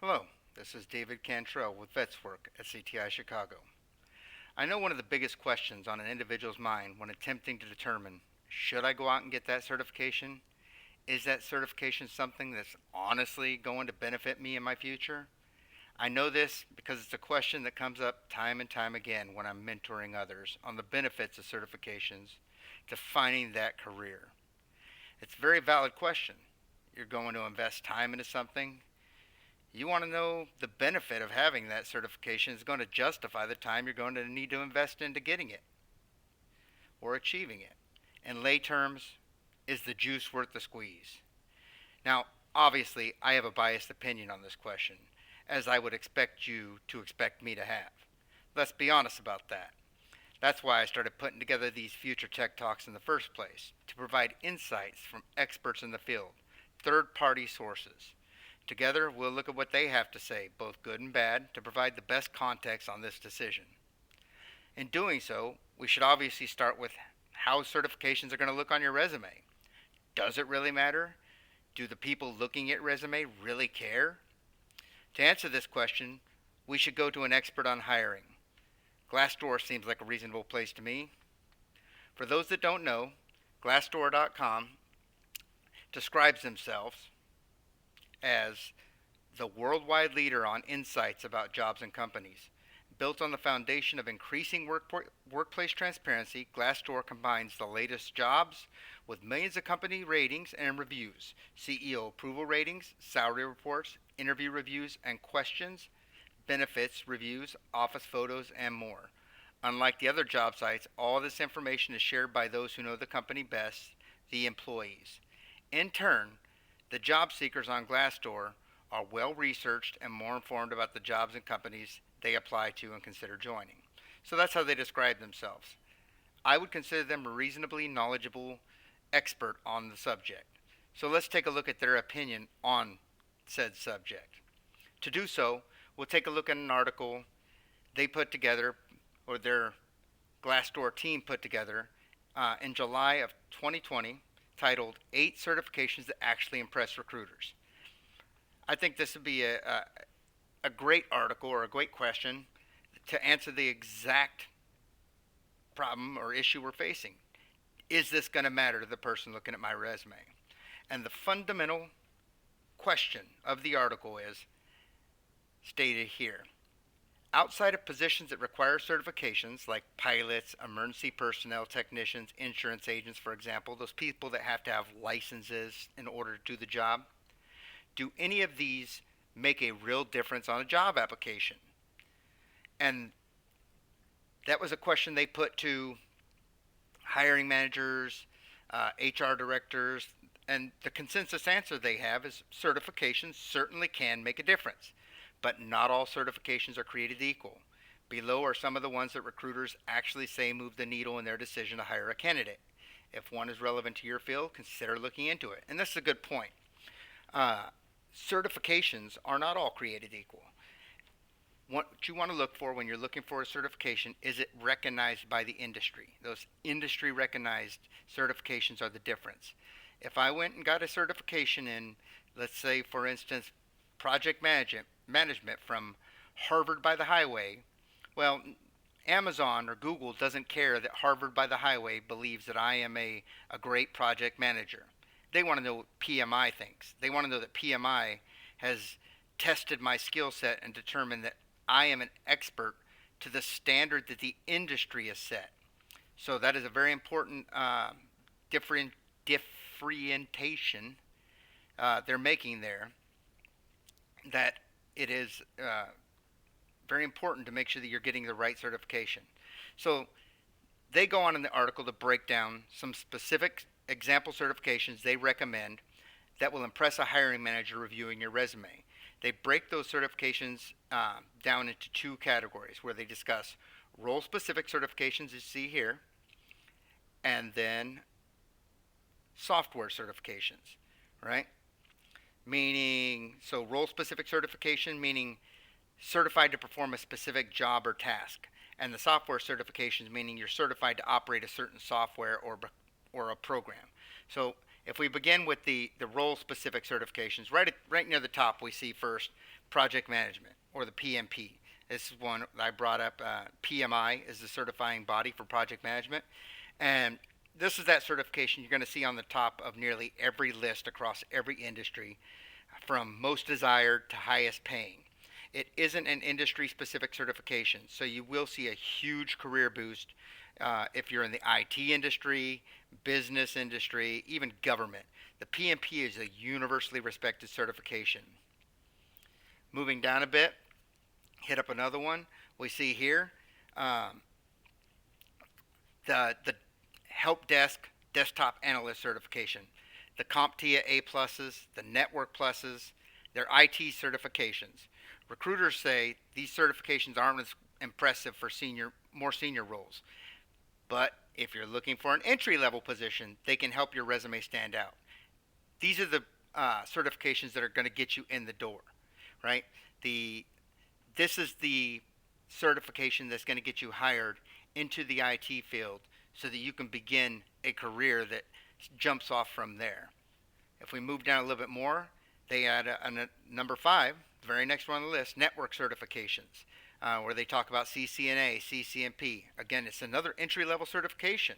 Hello, this is David Cantrell with VetsWork at CTI Chicago. I know one of the biggest questions on an individual's mind when attempting to determine should I go out and get that certification? Is that certification something that's honestly going to benefit me in my future? I know this because it's a question that comes up time and time again when I'm mentoring others on the benefits of certifications to finding that career. It's a very valid question. You're going to invest time into something. You want to know the benefit of having that certification is going to justify the time you're going to need to invest into getting it or achieving it. In lay terms, is the juice worth the squeeze? Now, obviously, I have a biased opinion on this question, as I would expect you to expect me to have. Let's be honest about that. That's why I started putting together these future tech talks in the first place, to provide insights from experts in the field, third party sources. Together, we'll look at what they have to say, both good and bad, to provide the best context on this decision. In doing so, we should obviously start with how certifications are going to look on your resume. Does it really matter? Do the people looking at resume really care? To answer this question, we should go to an expert on hiring. Glassdoor seems like a reasonable place to me. For those that don't know, glassdoor.com describes themselves as the worldwide leader on insights about jobs and companies. Built on the foundation of increasing workplace transparency, Glassdoor combines the latest jobs with millions of company ratings and reviews, CEO approval ratings, salary reports, interview reviews and questions, benefits reviews, office photos, and more. Unlike the other job sites, all this information is shared by those who know the company best, the employees. In turn, the job seekers on Glassdoor are well researched and more informed about the jobs and companies they apply to and consider joining. So that's how they describe themselves. I would consider them a reasonably knowledgeable expert on the subject. So let's take a look at their opinion on said subject. To do so, we'll take a look at an article they put together, or their Glassdoor team put together in July of 2020, titled 8 Certifications That Actually Impress Recruiters. I think this would be a great article or a great question to answer the exact problem or issue we're facing. Is this going to matter to the person looking at my resume? And the fundamental question of the article is stated here. Outside of positions that require certifications, like pilots, emergency personnel technicians, insurance agents, for example, those people that have to have licenses in order to do the job, do any of these make a real difference on a job application? And that was a question they put to hiring managers, HR directors, and the consensus answer they have is certifications certainly can make a difference, but not all certifications are created equal. Below are some of the ones that recruiters actually say move the needle in their decision to hire a candidate. If one is relevant to your field, consider looking into it. And this is a good point. Certifications are not all created equal. What you want to look for when you're looking for a certification is it recognized by the industry. Those industry recognized certifications are the difference. If I went and got a certification in, let's say, for instance, project management from Harvard by the Highway, well, Amazon or Google doesn't care that Harvard by the Highway believes that I am a great project manager. They want to know what PMI thinks. They want to know that PMI has tested my skill set and determined that I am an expert to the standard that the industry has set. So that is a very important differentiation they're making there, that it is very important to make sure that you're getting the right certification. So they go on in the article to break down some specific example certifications they recommend that will impress a hiring manager reviewing your resume. They break those certifications down into two categories where they discuss role-specific certifications, as you see here, and then software certifications, right? Meaning, so role-specific certification, meaning certified to perform a specific job or task. And the software certifications, meaning you're certified to operate a certain software or a program. So If we begin with the role-specific certifications, right near the top, we see first project management, or the PMP. This is one I brought up. PMI is the certifying body for project management, and this is that certification you're going to see on the top of nearly every list across every industry, from most desired to highest paying. It isn't an industry specific certification, so you will see a huge career boost if you're in the IT industry, business industry, even government. The PMP is a universally respected certification. Moving down a bit, hit up another one. We see here um, the help desk desktop analyst certification, the CompTIA A pluses, the network pluses, their IT certifications. Recruiters say these certifications aren't as impressive for more senior roles, but if you're looking for an entry level position, they can help your resume stand out. These are the certifications that are going to get you in the door, right? The This is the certification that's going to get you hired into the IT field so that you can begin a career that jumps off from there. If we move down a little bit more, they add a number 5, the very next one on the list, network certifications, where they talk about CCNA, CCNP. Again, it's another entry level certification.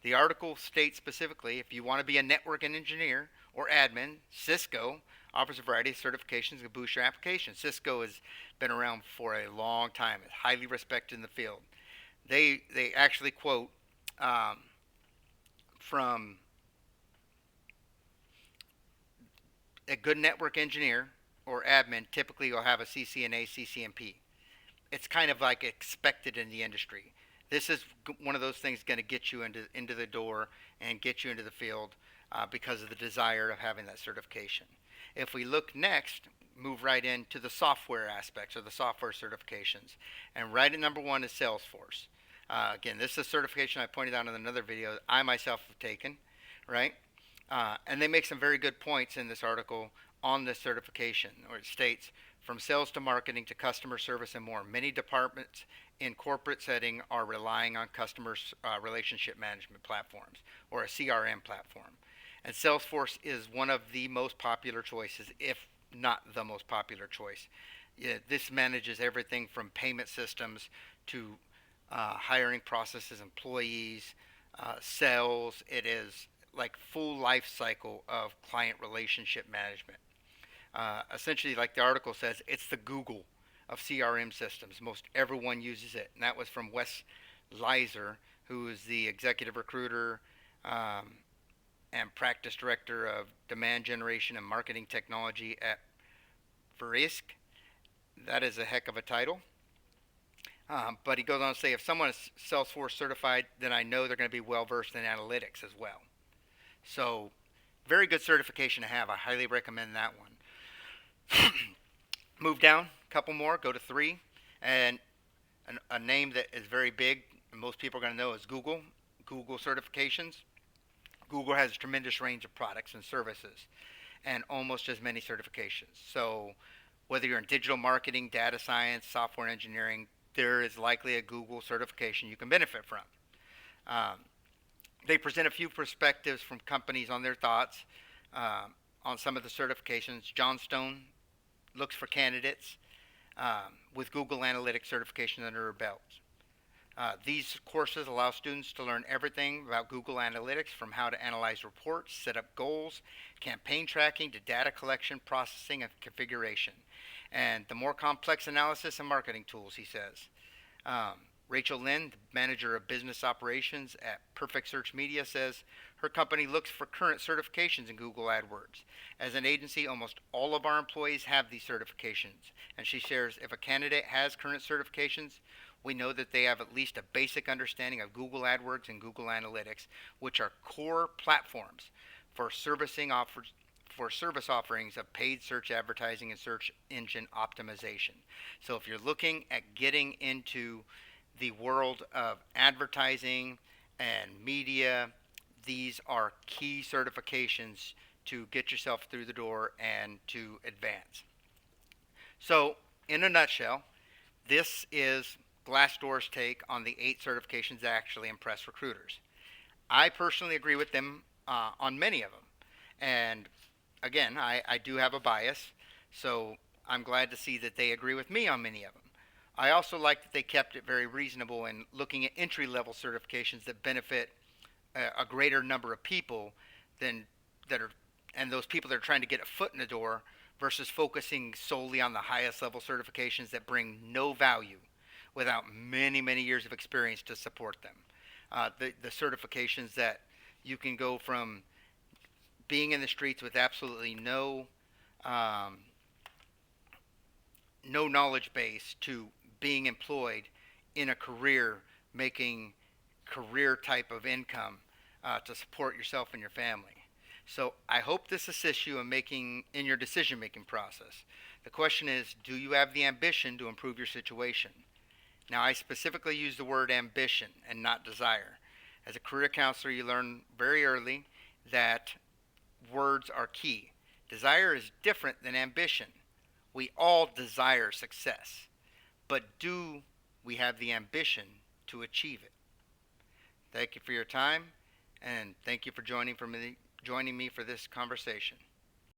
The article states specifically if you want to be a networking engineer or admin, Cisco offers a variety of certifications to boost your application. Cisco has been around for a long time. It's highly respected in the field. They actually quote from a good network engineer or admin typically will have a CCNA, CCNP. It's kind of like expected in the industry. This is one of those things going to get you into the door and get you into the field because of the desire of having that certification. If we look next, move right into the software aspects or the software certifications. And right at number 1 is Salesforce. Again, this is a certification I pointed out in another video that I myself have taken, right? And they make some very good points in this article on this certification, or it states, from sales to marketing to customer service and more, many departments in corporate setting are relying on customer relationship management platforms, or a CRM platform. And Salesforce is one of the most popular choices, if not the most popular choice. Yeah, this manages everything from payment systems to hiring processes, employees, sales. It is like full life cycle of client relationship management. Essentially, like the article says, it's the Google of CRM systems. Most everyone uses it. And that was from Wes Leiser, who is the executive recruiter and practice director of demand generation and marketing technology at Verisk. That is a heck of a title. But he goes on to say, if someone is Salesforce certified, then I know they're going to be well versed in analytics as well. So, very good certification to have. I highly recommend that one. Move down a couple more, go to 3, and a name that is very big and most people are going to know is Google certifications. Google has a tremendous range of products and services and almost as many certifications. So whether you're in digital marketing, data science, software engineering, there is likely a Google certification you can benefit from. They present a few perspectives from companies on their thoughts on some of the certifications. Johnstone looks for candidates with Google Analytics certification under their belt. These courses allow students to learn everything about Google Analytics, from how to analyze reports, set up goals, campaign tracking, to data collection, processing, and configuration, and the more complex analysis and marketing tools, he says. Rachel Lynn, the manager of business operations at Perfect Search Media, says her company looks for current certifications in Google AdWords. As an agency, almost all of our employees have these certifications, and she shares if a candidate has current certifications, we know that they have at least a basic understanding of Google AdWords and Google Analytics, which are core platforms for service offerings of paid search advertising and search engine optimization. So if you're looking at getting into the world of advertising and media, these are key certifications to get yourself through the door and to advance. So, in a nutshell, this is Glassdoor's take on the 8 certifications that actually impress recruiters. I personally agree with them on many of them. And again, I do have a bias, so I'm glad to see that they agree with me on many of them. I also like that they kept it very reasonable in looking at entry level certifications that benefit a greater number of people than that are, and those people that are trying to get a foot in the door versus focusing solely on the highest level certifications that bring no value without many years of experience to support them. The certifications that you can go from being in the streets with absolutely um, no knowledge base to being employed in a career, making career type of income to support yourself and your family. So I hope this assists you in your decision making process. The question is, do you have the ambition to improve your situation? Now, I specifically use the word ambition and not desire. As a career counselor, you learn very early that words are key. Desire is different than ambition. We all desire success, but do we have the ambition to achieve it? Thank you for your time, and thank you for joining me for this conversation.